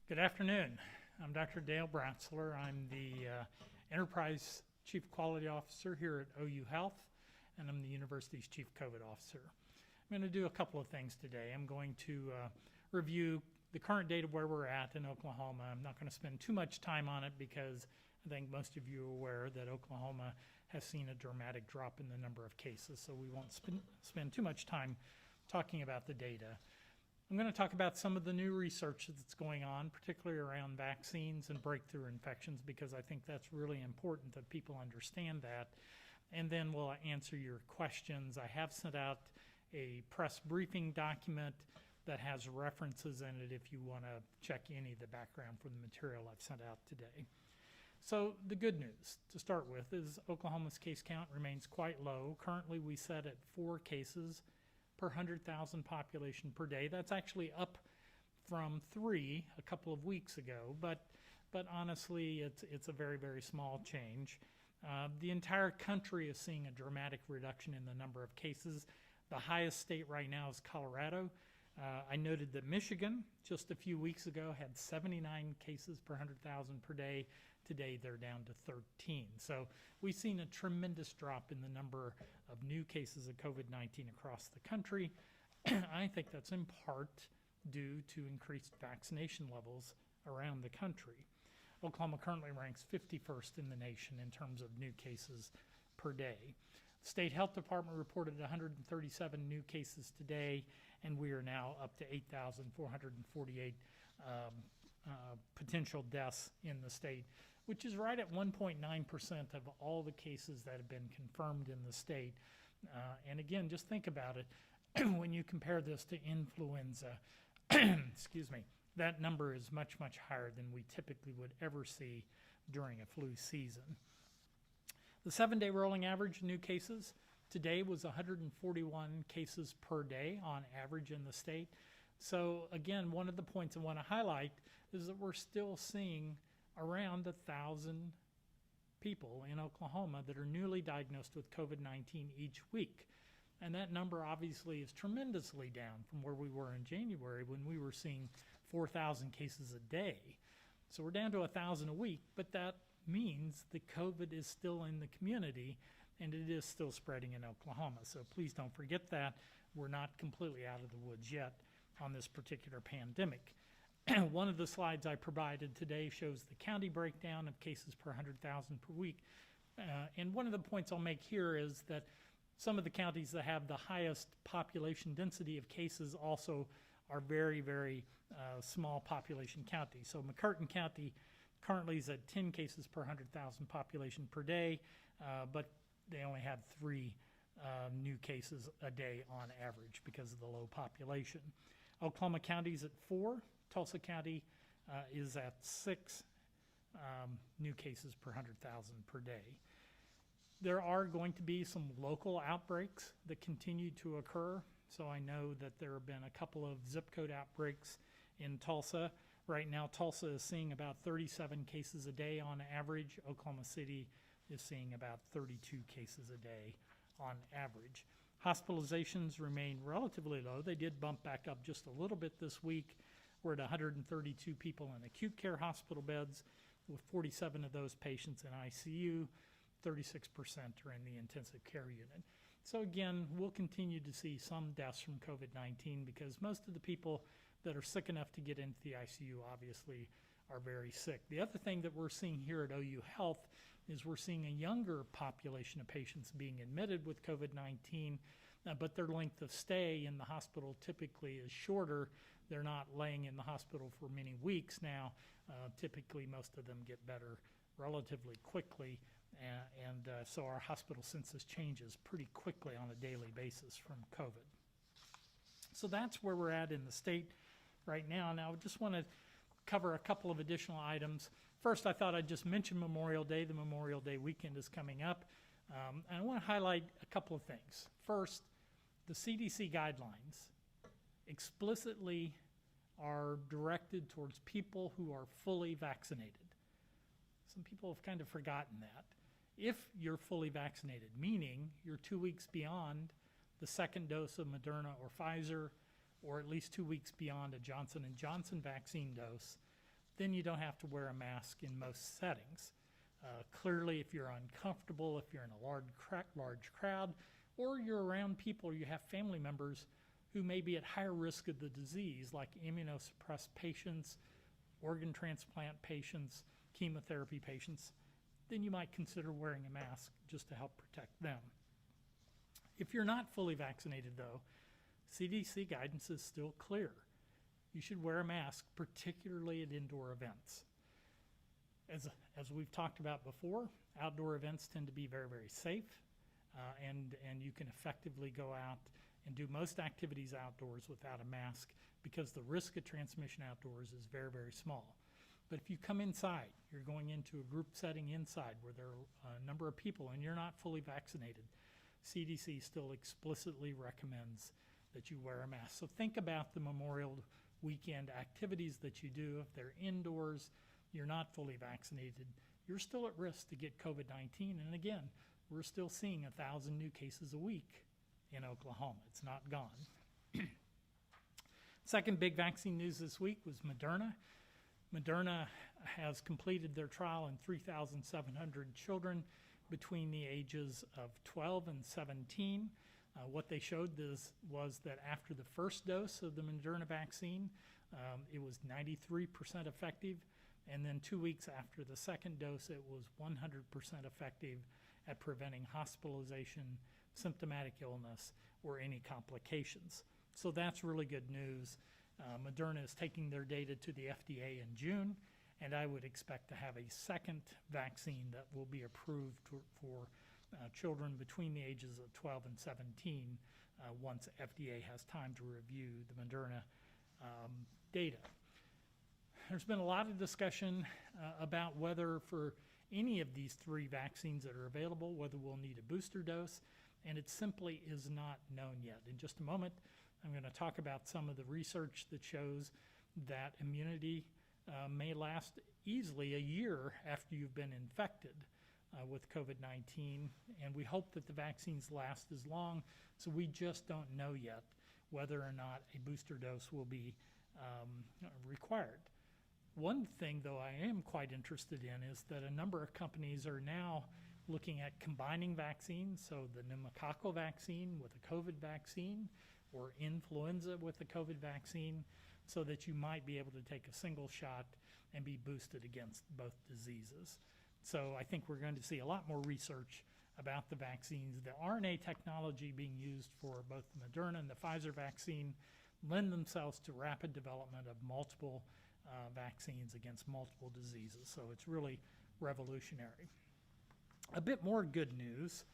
Good afternoon. I'm Dr. Dale Bratzler. I'm the Enterprise Chief Quality Officer here at OU Health, and I'm the university's Chief COVID Officer. I'm going to do a couple of things today. I'm going to review the current date of where we're at in Oklahoma. I'm not going to spend too much time on it because I think most of you are aware that Oklahoma has seen a dramatic drop in the number of cases, so we won't spend too much time talking about the data. I'm going to talk about some of the new research that's going on, particularly around vaccines and breakthrough infections, because I think that's really important that people understand that. And then we'll answer your questions. I have sent out a press briefing document that has references in it if you want to check any of the background from the material I've sent out today. So the good news to start with is Oklahoma's case count remains quite low. Currently we set at 4 cases per 100,000 population per day. That's actually up from 3 a couple of weeks ago, but honestly, it's a very, very small change. The entire country is seeing a dramatic reduction in the number of cases. The highest state right now is Colorado. I noted that Michigan, just a few weeks ago, had 79 cases per 100,000 per day. Today, they're down to 13. So we've seen a tremendous drop in the number of new cases of COVID-19 across the country. I think that's in part due to increased vaccination levels around the country. Oklahoma currently ranks 51st in the nation in terms of new cases per day. The State Health Department reported 137 new cases today, and we are now up to 8,448 potential deaths in the state, which is right at 1.9% of all the cases that have been confirmed in the state. And again, just think about it. When you compare this to influenza, excuse me, that number is much, much higher than we typically would ever see during a flu season. The 7-day rolling average new cases today was 141 cases per day on average in the state. So again, one of the points I want to highlight is that we're still seeing around 1,000 people in Oklahoma that are newly diagnosed with COVID-19 each week. And that number obviously is tremendously down from where we were in January when we were seeing 4,000 cases a day. So we're down to 1,000 a week, but that means the COVID is still in the community and it is still spreading in Oklahoma. So please don't forget that. We're not completely out of the woods yet on this particular pandemic. One of the slides I provided today shows the county breakdown of cases per 100,000 per week. And one of the points I'll make here is that some of the counties that have the highest population density of cases also are very, very small population counties. So McCurtain County currently is at 10 cases per 100,000 population per day, but they only have 3 new cases a day on average because of the low population. Oklahoma County is at 4. Tulsa County is at 6 new cases per 100,000 per day. There are going to be some local outbreaks that continue to occur. So I know that there have been a couple of zip code outbreaks in Tulsa. Right now, Tulsa is seeing about 37 cases a day on average. Oklahoma City is seeing about 32 cases a day on average. Hospitalizations remain relatively low. They did bump back up just a little bit this week. We're at 132 people in acute care hospital beds, with 47 of those patients in ICU, 36% are in the intensive care unit. So again, we'll continue to see some deaths from COVID-19 because most of the people that are sick enough to get into the ICU obviously are very sick. The other thing that we're seeing here at OU Health is we're seeing a younger population of patients being admitted with COVID-19, but their length of stay in the hospital typically is shorter. They're not laying in the hospital for many weeks now. Typically, most of them get better relatively quickly, and so our hospital census changes pretty quickly on a daily basis from COVID. So that's where we're at in the state right now. Now, I just want to cover a couple of additional items. First, I thought I'd just mention Memorial Day. The Memorial Day weekend is coming up. And I want to highlight a couple of things. First, the CDC guidelines explicitly are directed towards people who are fully vaccinated. Some people have kind of forgotten that. If you're fully vaccinated, meaning you're 2 weeks beyond the second dose of Moderna or Pfizer, or at least 2 weeks beyond a Johnson & Johnson vaccine dose, then you don't have to wear a mask in most settings. Clearly, if you're uncomfortable, if you're in a large crowd, or you're around people, or you have family members who may be at higher risk of the disease, like immunosuppressed patients, organ transplant patients, chemotherapy patients, then you might consider wearing a mask just to help protect them. If you're not fully vaccinated, though, CDC guidance is still clear. You should wear a mask, particularly at indoor events. As we've talked about before, outdoor events tend to be very, very safe, and you can effectively go out and do most activities outdoors without a mask because the risk of transmission outdoors is very, very small. But if you come inside, you're going into a group setting inside where there are a number of people and you're not fully vaccinated, CDC still explicitly recommends that you wear a mask. So think about the Memorial Weekend activities that you do. If they're indoors, you're not fully vaccinated, you're still at risk to get COVID-19. And again, we're still seeing 1,000 new cases a week in Oklahoma. It's not gone. Second big vaccine news this week was Moderna. Moderna has completed their trial in 3,700 children between the ages of 12 and 17. What they showed was that after the first dose of the Moderna vaccine, it was 93% effective. And then 2 weeks after the second dose, it was 100% effective at preventing hospitalization, symptomatic illness, or any complications. So that's really good news. Moderna is taking their data to the FDA in June, and I would expect to have a second vaccine that will be approved for children between the ages of 12 and 17 once FDA has time to review the Moderna data. There's been a lot of discussion about whether for any of these three vaccines that are available, whether we'll need a booster dose, and it simply is not known yet. In just a moment, I'm going to talk about some of the research that shows that immunity may last easily a year after you've been infected with COVID-19, and we hope that the vaccines last as long, so we just don't know yet whether or not a booster dose will be required. One thing, though, I am quite interested in is that a number of companies are now looking at combining vaccines, so the pneumococcal vaccine with a COVID vaccine or influenza with the COVID vaccine, so that you might be able to take a single shot and be boosted against both diseases. So I think we're going to see a lot more research about the vaccines. The RNA technology being used for both the Moderna and the Pfizer vaccine lend themselves to rapid development of multiple vaccines against multiple diseases. So it's really revolutionary. A bit more good news.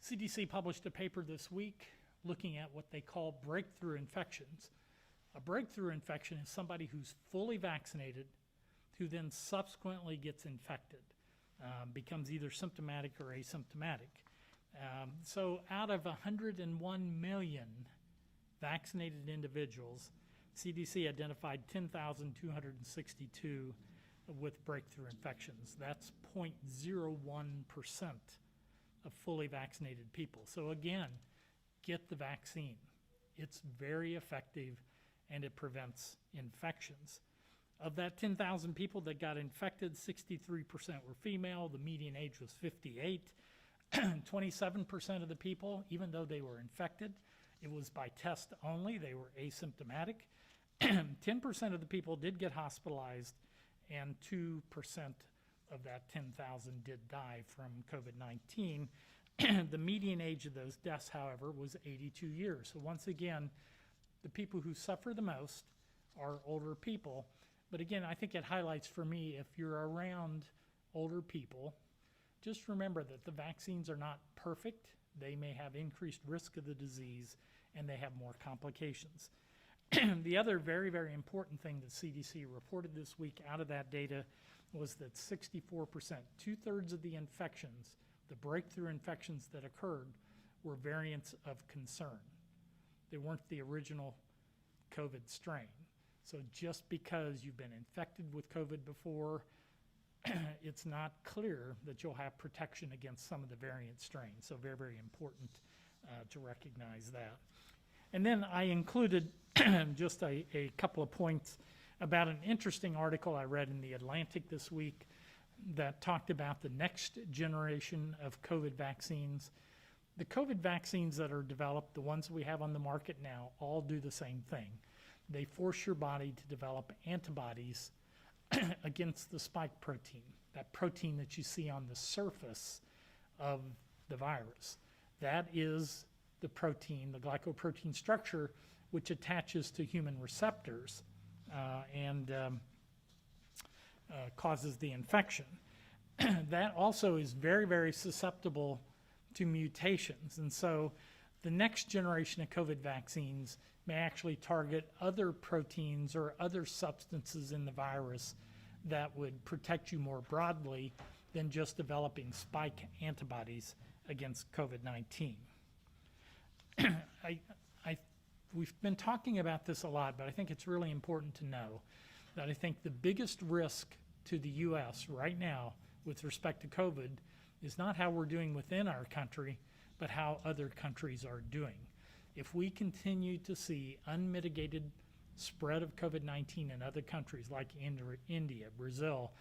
CDC published a paper this week looking at what they call breakthrough infections. A breakthrough infection is somebody who's fully vaccinated who then subsequently gets infected, becomes either symptomatic or asymptomatic. So out of 101 million vaccinated individuals, CDC identified 10,262 with breakthrough infections. That's 0.01% of fully vaccinated people. So again, get the vaccine. It's very effective and it prevents infections. Of that 10,000 people that got infected, 63% were female. The median age was 58. 27% of the people, even though they were infected, it was by test only. They were asymptomatic. 10% of the people did get hospitalized, and 2% of that 10,000 did die from COVID-19. The median age of those deaths, however, was 82 years. So once again, the people who suffer the most are older people. But again, I think it highlights for me, if you're around older people, just remember that the vaccines are not perfect. They may have increased risk of the disease, and they have more complications. The other very, very important thing that CDC reported this week out of that data was that 64%, 2/3 of the infections, the breakthrough infections that occurred, were variants of concern. They weren't the original COVID strain. So just because you've been infected with COVID before, it's not clear that you'll have protection against some of the variant strains. So very, very important to recognize that. And then I included just a couple of points about an interesting article I read in The Atlantic this week that talked about the next generation of COVID vaccines. The COVID vaccines that are developed, the ones we have on the market now, all do the same thing. They force your body to develop antibodies against the spike protein, that protein that you see on the surface of the virus. That is the protein, the glycoprotein structure, which attaches to human receptors and causes the infection. That also is very, very susceptible to mutations. And so the next generation of COVID vaccines may actually target other proteins or other substances in the virus that would protect you more broadly than just developing spike antibodies against COVID-19. We've been talking about this a lot, but I think it's really important to know that I think the biggest risk to the U.S. right now with respect to COVID is not how we're doing within our country, but how other countries are doing. If we continue to see unmitigated spread of COVID-19 in other countries like India, Brazil,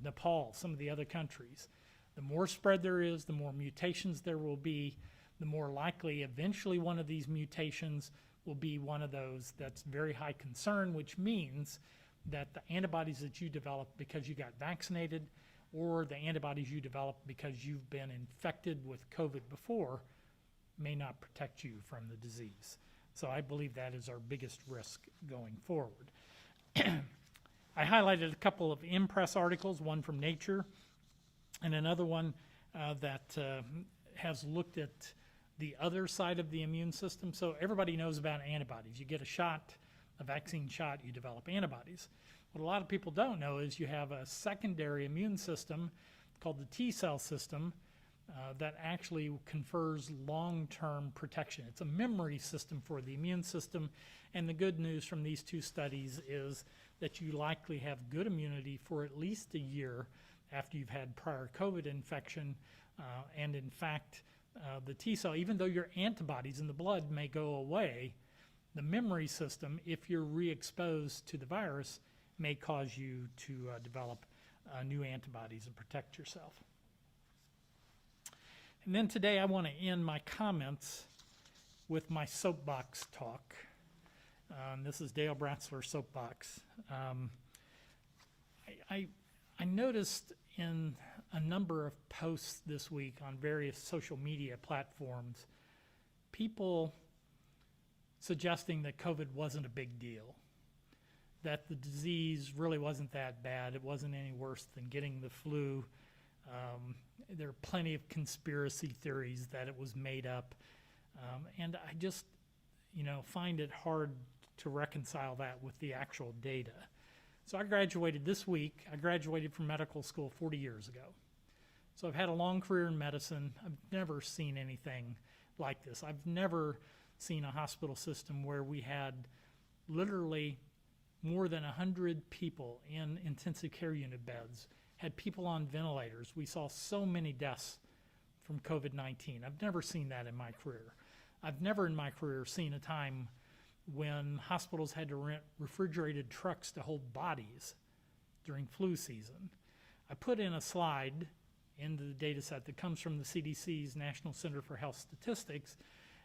Nepal, some of the other countries, the more spread there is, the more mutations there will be, the more likely eventually one of these mutations will be one of those that's very high concern, which means that the antibodies that you develop because you got vaccinated or the antibodies you develop because you've been infected with COVID before may not protect you from the disease. So I believe that is our biggest risk going forward. I highlighted a couple of IMPRESS articles, one from Nature and another one that has looked at the other side of the immune system. So everybody knows about antibodies. You get a shot, a vaccine shot, you develop antibodies. What a lot of people don't know is you have a secondary immune system called the T cell system that actually confers long-term protection. It's a memory system for the immune system, and the good news from these two studies is that you likely have good immunity for at least a year after you've had prior COVID infection, and in fact, the T cell, even though your antibodies in the blood may go away, the memory system, if you're re-exposed to the virus, may cause you to develop new antibodies and protect yourself. And then today I want to end my comments with my soapbox talk. This is Dale Bratzler Soapbox. I noticed in a number of posts this week on various social media platforms, people suggesting that COVID wasn't a big deal, that the disease really wasn't that bad, it wasn't any worse than getting the flu. There are plenty of conspiracy theories that it was made up, and I just, find it hard to reconcile that with the actual data. So I graduated this week. I graduated from medical school 40 years ago. So I've had a long career in medicine. I've never seen anything like this. I've never seen a hospital system where we had literally more than 100 people in intensive care unit beds, had people on ventilators. We saw so many deaths from COVID-19. I've never seen that in my career. I've never in my career seen a time when hospitals had to rent refrigerated trucks to hold bodies during flu season. I put in a slide into the data set that comes from the CDC's National Center for Health Statistics,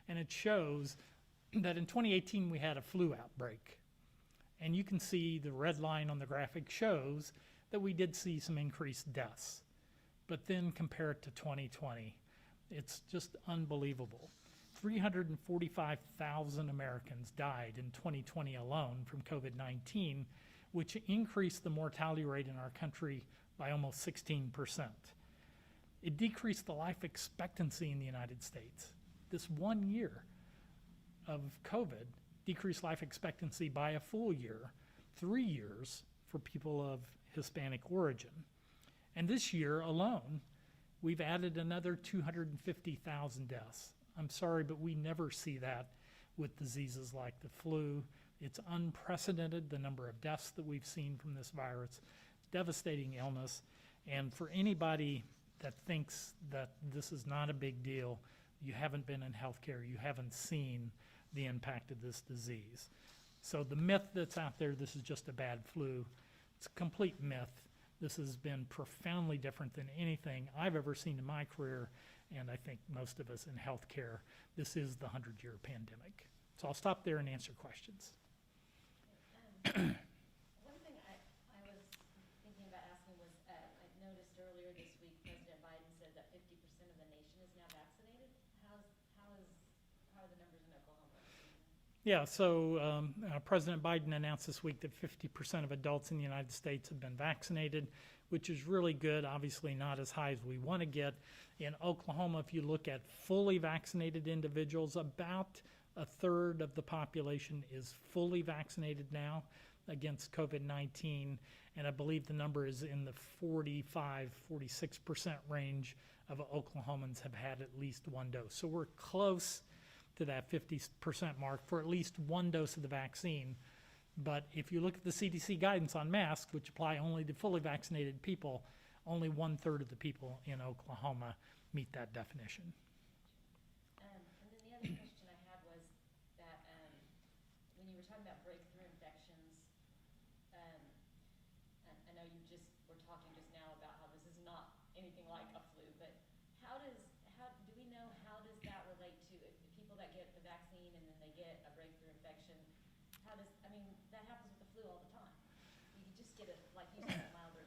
and it shows that in 2018 we had a flu outbreak. And you can see the red line on the graphic shows that we did see some increased deaths. But then compare it to 2020, it's just unbelievable. 345,000 Americans died in 2020 alone from COVID-19, which increased the mortality rate in our country by almost 16%. It decreased the life expectancy in the United States. This 1 year of COVID decreased life expectancy by a full year, 3 years for people of Hispanic origin. And this year alone, we've added another 250,000 deaths. I'm sorry, but we never see that with diseases like the flu. It's unprecedented, the number of deaths that we've seen from this virus, devastating illness. And for anybody that thinks that this is not a big deal, you haven't been in healthcare, you haven't seen the impact of this disease. So the myth that's out there, this is just a bad flu, it's a complete myth. This has been profoundly different than anything I've ever seen in my career, and I think most of us in healthcare. This is the 100-year pandemic. So I'll stop there and answer questions. One thing I was thinking about asking was, I noticed earlier this week President Biden said that 50% of the nation is now vaccinated. How are the numbers in Oklahoma? Yeah, so President Biden announced this week that 50% of adults in the United States have been vaccinated, which is really good. Obviously not as high as we want to get. In Oklahoma, if you look at fully vaccinated individuals, about a third of the population is fully vaccinated now against COVID-19, and I believe the number is in the 45-46% range of Oklahomans have had at least one dose. So we're close to that 50% mark for at least one dose of the vaccine. But if you look at the CDC guidance on masks, which apply only to fully vaccinated people, only 1/3 of the people in Oklahoma meet that definition. And then the other question I had was that when you were talking about breakthrough infections, and I know you just were talking just now about how this is not anything like a flu, but do we know how does that relate to if people that get the vaccine and then they get a breakthrough infection? That happens with the flu all the time. You just get like you said, a milder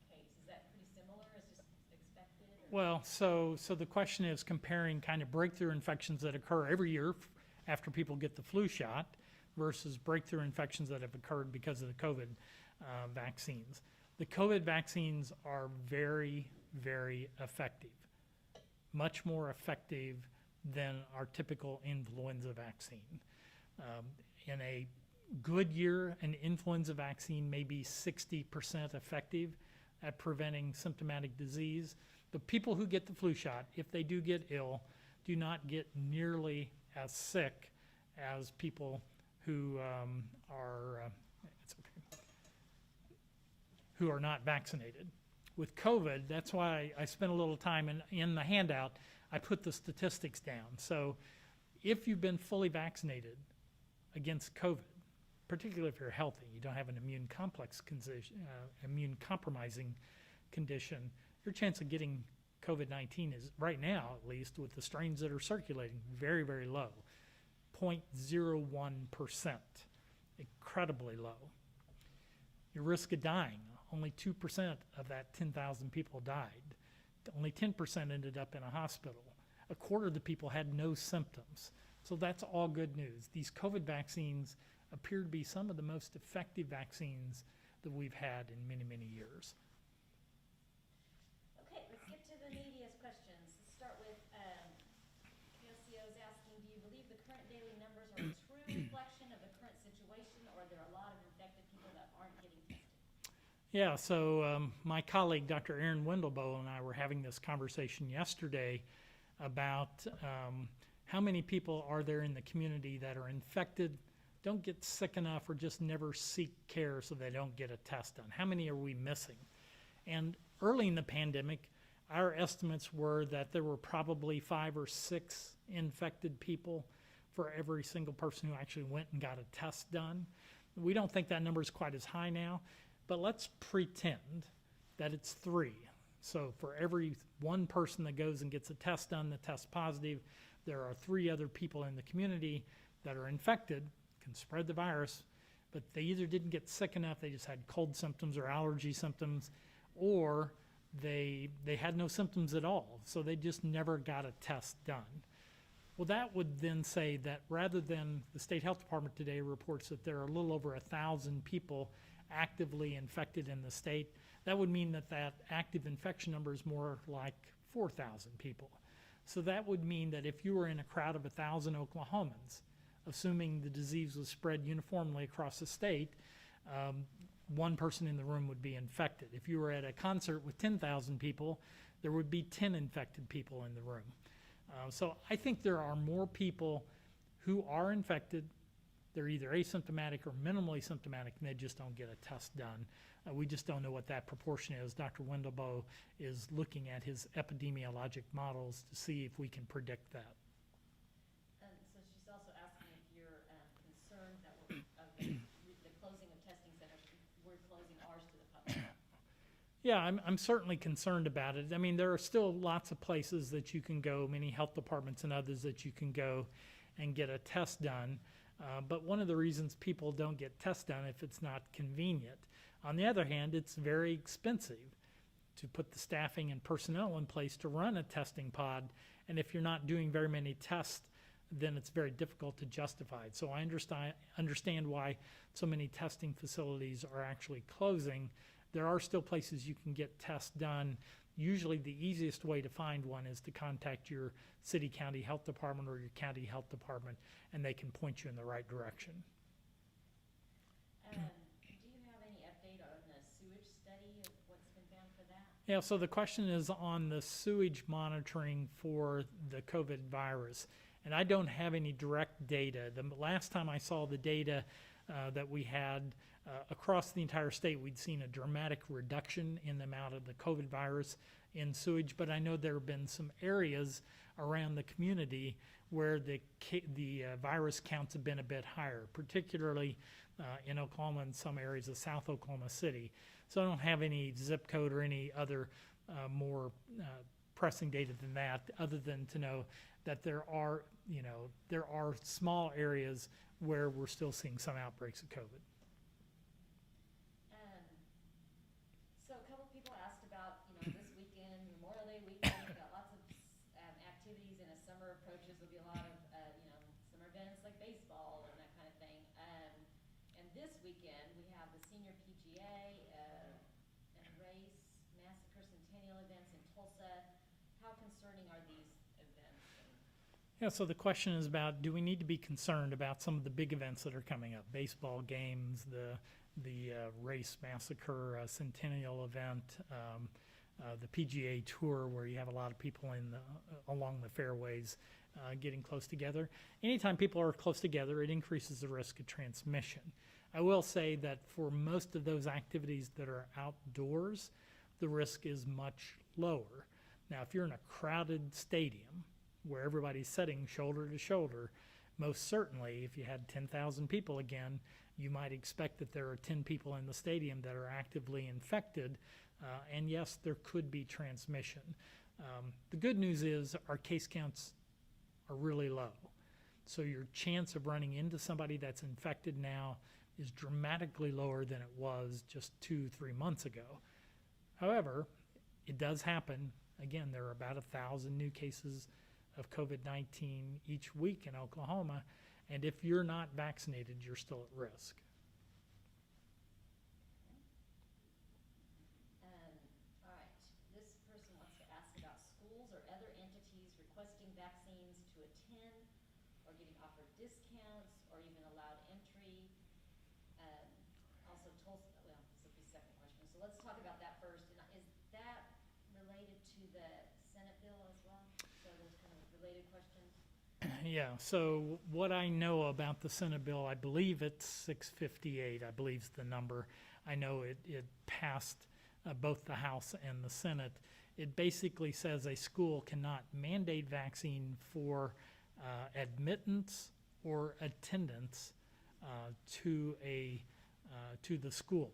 case. Is that pretty similar? Is just expected? Well, so the question is comparing kind of breakthrough infections that occur every year after people get the flu shot versus breakthrough infections that have occurred because of the COVID vaccines. The COVID vaccines are very, very effective, much more effective than our typical influenza vaccine. In a good year, an influenza vaccine may be 60% effective at preventing symptomatic disease. The people who get the flu shot, if they do get ill, do not get nearly as sick as people who who are not vaccinated. With COVID, that's why I spent a little time in the handout, I put the statistics down. So if you've been fully vaccinated against COVID, particularly if you're healthy, you don't have an immune compromising condition, your chance of getting COVID-19 is, right now at least, with the strains that are circulating, very, very low, 0.01%, incredibly low. Your risk of dying, only 2% of that 10,000 people died. Only 10% ended up in a hospital. A quarter of the people had no symptoms. So that's all good news. These COVID vaccines appear to be some of the most effective vaccines that we've had in many, many years. Okay, let's get to the meatiest questions. Let's start with KOCO's asking, do you believe the current daily numbers are a true reflection of the current situation, or are there a lot of infected people that aren't getting tested? Yeah, so my colleague, Dr. Aaron Wendelboe, and I were having this conversation yesterday about how many people are there in the community that are infected, don't get sick enough, or just never seek care so they don't get a test done. How many are we missing? And early in the pandemic, our estimates were that there were probably 5 or 6 infected people for every single person who actually went and got a test done. We don't think that number is quite as high now, but let's pretend that it's 3. So for every one person that goes and gets a test done that tests positive, there are 3 other people in the community that are infected, can spread the virus, but they either didn't get sick enough, they just had cold symptoms or allergy symptoms, or they had no symptoms at all, so they just never got a test done. Well, that would then say that rather than the state health department today reports that there are a little over 1,000 people actively infected in the state, that would mean that that active infection number is more like 4,000 people. So that would mean that if you were in a crowd of 1,000 Oklahomans, assuming the disease was spread uniformly across the state, one person in the room would be infected. If you were at a concert with 10,000 people, there would be 10 infected people in the room. So I think there are more people who are infected. They're either asymptomatic or minimally symptomatic, and they just don't get a test done. We just don't know what that proportion is. Dr. Wendelboe is looking at his epidemiologic models to see if we can predict that. So she's also asking if you're concerned that we're Yeah, I'm certainly concerned about it. I mean, there are still lots of places that you can go, many health departments and others that you can go and get a test done. But one of the reasons people don't get tests done if it's not convenient. On the other hand, it's very expensive to put the staffing and personnel in place to run a testing pod. And if you're not doing very many tests, then it's very difficult to justify it. So I understand why so many testing facilities are actually closing. There are still places you can get tests done. Usually the easiest way to find one is to contact your city, county health department or your county health department, and they can point you in the right direction. Do you have any update on the sewage study of what's been found for that? Yeah, so the question is on the sewage monitoring for the COVID virus. And I don't have any direct data. The last time I saw the data that we had across the entire state, we'd seen a dramatic reduction in the amount of the COVID virus in sewage, but I know there have been some areas around the community where the virus counts have been a bit higher, particularly in Oklahoma and some areas of South Oklahoma City. So I don't have any zip code or any other more pressing data than that, other than to know that there are small areas where we're still seeing some outbreaks of COVID. So a couple people asked about, this weekend, Memorial Day weekend, we've got lots of activities, and as summer approaches, there'll be a lot of, summer events like baseball and that kind of thing. And this weekend, we have the senior PGA and race, massacre, centennial events in Tulsa. How concerning are these events? Yeah, so the question is about, do we need to be concerned about some of the big events that are coming up? Baseball games, the race massacre, centennial event, the PGA Tour, where you have a lot of people along the fairways getting close together. Anytime people are close together, it increases the risk of transmission. I will say that for most of those activities that are outdoors, the risk is much lower. Now, if you're in a crowded stadium where everybody's sitting shoulder to shoulder, most certainly, if you had 10,000 people again, you might expect that there are 10 people in the stadium that are actively infected, and yes, there could be transmission. The good news is our case counts are really low. So your chance of running into somebody that's infected now is dramatically lower than it was just 2-3 months ago. However, it does happen. Again, there are about 1,000 new cases of COVID-19 each week in Oklahoma, and if you're not vaccinated, you're still at risk. All right, this person wants to ask about schools or other entities requesting vaccines to attend or getting offered discounts or even allowed entry. Also Tulsa, well, this will be the second question, so let's talk about that first. And is that related to the Senate bill as well? So those kind of related questions? Yeah, so what I know about the Senate bill, I believe it's 658, I believe is the number. I know it passed both the House and the Senate. It basically says a school cannot mandate vaccine for admittance or attendance to the school.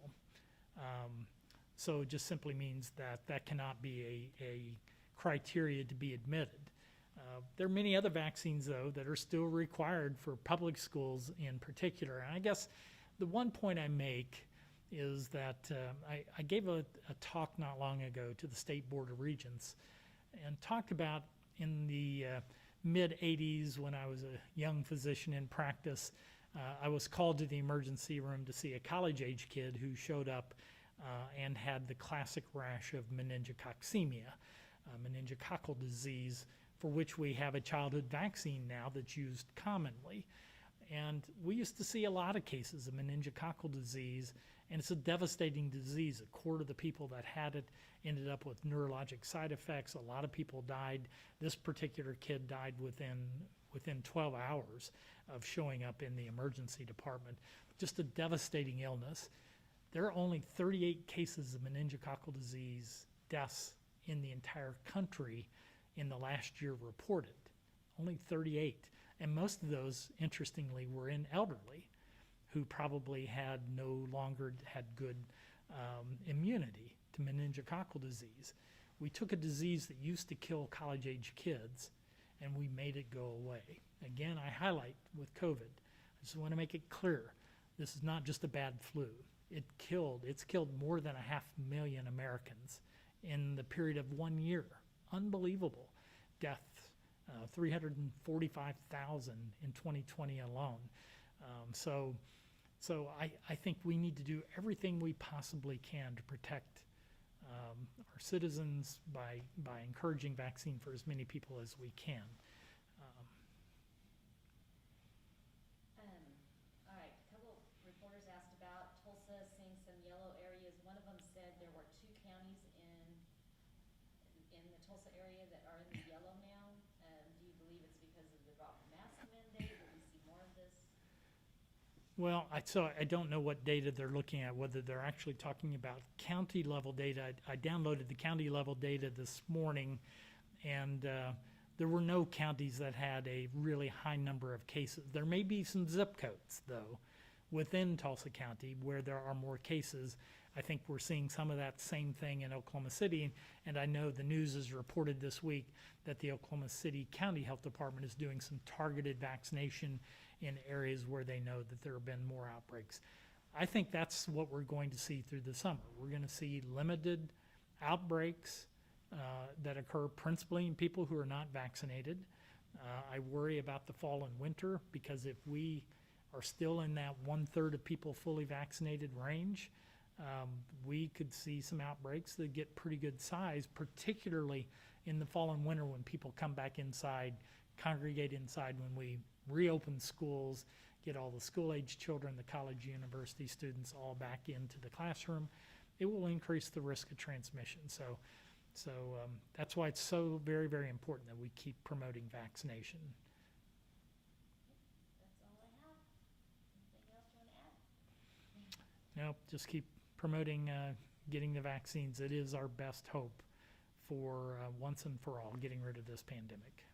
So it just simply means that cannot be a criteria to be admitted. There are many other vaccines, though, that are still required for public schools in particular. And I guess the one point I make is that I gave a talk not long ago to the State Board of Regents and talked about in the mid-'80s when I was a young physician in practice, I was called to the emergency room to see a college-age kid who showed up and had the classic rash of meningococcal meningococcal disease, for which we have a childhood vaccine now that's used commonly. And we used to see a lot of cases of meningococcal disease, and it's a devastating disease. A quarter of the people that had it ended up with neurologic side effects. A lot of people died. This particular kid died within 12 hours of showing up in the emergency department. Just a devastating illness. There are only 38 cases of meningococcal disease deaths in the entire country in the last year reported. Only 38. And most of those, interestingly, were in elderly who probably had no longer had good immunity to meningococcal disease. We took a disease that used to kill college-age kids, and we made it go away. Again, I highlight with COVID. I just want to make it clear, this is not just a bad flu. It's killed more than 500,000 Americans in the period of 1 year. Unbelievable. Deaths, 345,000 in 2020 alone. So I think we need to do everything we possibly can to protect our citizens by encouraging vaccine for as many people as we can. All right, a couple reporters asked about Tulsa seeing some yellow areas. One of them said there were 2 counties in the Tulsa area that are in the yellow now. Do you believe it's because of the drop in mask mandate? Will we see more of this? Well, I don't know what data they're looking at, whether they're actually talking about county level data. I downloaded the county level data this morning, and there were no counties that had a really high number of cases. There may be some zip codes, though, within Tulsa County where there are more cases. I think we're seeing some of that same thing in Oklahoma City, and I know the news has reported this week that the Oklahoma City County Health Department is doing some targeted vaccination in areas where they know that there have been more outbreaks. I think that's what we're going to see through the summer. We're going to see limited outbreaks that occur principally in people who are not vaccinated. I worry about the fall and winter, because if we are still in that 1/3 of people fully vaccinated range, we could see some outbreaks that get pretty good size, particularly in the fall and winter when people come back inside, congregate inside, when we reopen schools, get all the school-age children, the college, university students all back into the classroom. It will increase the risk of transmission. So that's why it's so very, very important that we keep promoting vaccination. That's all I have. Anything else you want to add? No, just keep promoting getting the vaccines. It is our best hope for once and for all getting rid of this pandemic.